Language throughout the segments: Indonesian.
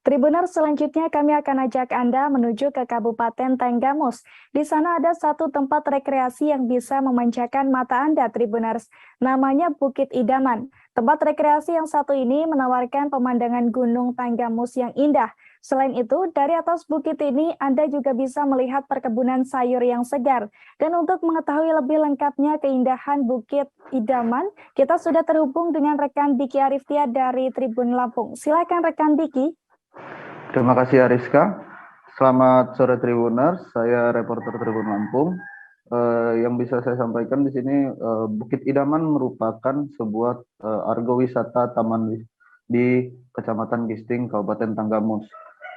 Tribuners, selanjutnya kami akan ajak Anda menuju ke Kabupaten Tanggamus. Di sana ada satu tempat rekreasi yang bisa memanjakan mata Anda, Tribuners. Namanya Bukit Idaman. Tempat rekreasi yang satu ini menawarkan pemandangan Gunung Tanggamus yang indah. Selain itu, dari atas bukit ini Anda juga bisa melihat perkebunan sayur yang segar. Dan untuk mengetahui lebih lengkapnya keindahan Bukit Idaman, kita sudah terhubung dengan rekan Diki Ariftia dari Tribun Lampung. Silakan rekan Diki. Terima kasih Ariska. Selamat sore Tribuners, saya reporter Tribun Lampung. Yang bisa saya sampaikan di sini, Bukit Idaman merupakan sebuah argo wisata taman di Kecamatan Gisting, Kabupaten Tanggamus.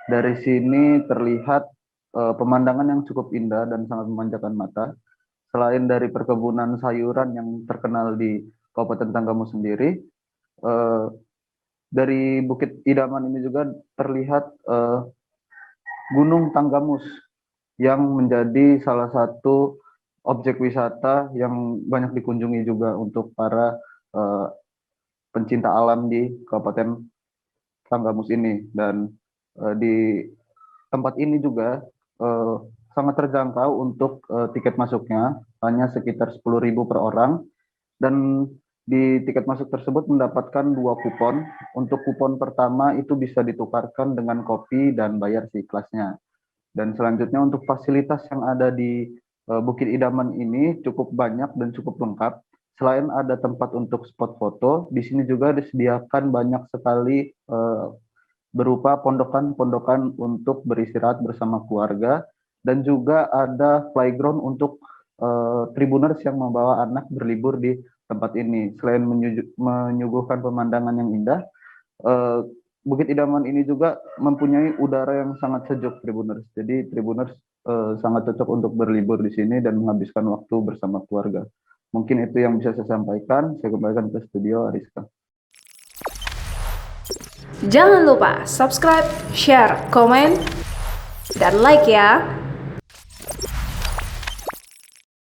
Dari sini terlihat pemandangan yang cukup indah dan sangat memanjakan mata. Selain dari perkebunan sayuran yang terkenal di Kabupaten Tanggamus sendiri, dari Bukit Idaman ini juga terlihat Gunung Tanggamus yang menjadi salah satu objek wisata yang banyak dikunjungi juga untuk para pencinta alam di Kabupaten Tanggamus ini. Dan di tempat ini juga sangat terjangkau untuk tiket masuknya, hanya sekitar 10.000 per orang. Dan di tiket masuk tersebut mendapatkan 2 kupon. Untuk kupon pertama itu bisa ditukarkan dengan kopi dan bayar seikhlasnya. Dan selanjutnya untuk fasilitas yang ada di Bukit Idaman ini cukup banyak dan cukup lengkap. Selain ada tempat untuk spot foto, di sini juga disediakan banyak sekali berupa pondokan-pondokan untuk beristirahat bersama keluarga, dan juga ada playground untuk Tribuners yang membawa anak berlibur di tempat ini. Selain menyuguhkan pemandangan yang indah, Bukit Idaman ini juga mempunyai udara yang sangat sejuk, Tribuners. Jadi Tribuners sangat cocok untuk berlibur di sini dan menghabiskan waktu bersama keluarga. Mungkin itu yang bisa saya sampaikan. Saya kembalikan ke studio, Ariska. Jangan lupa subscribe, share, komen, dan like ya.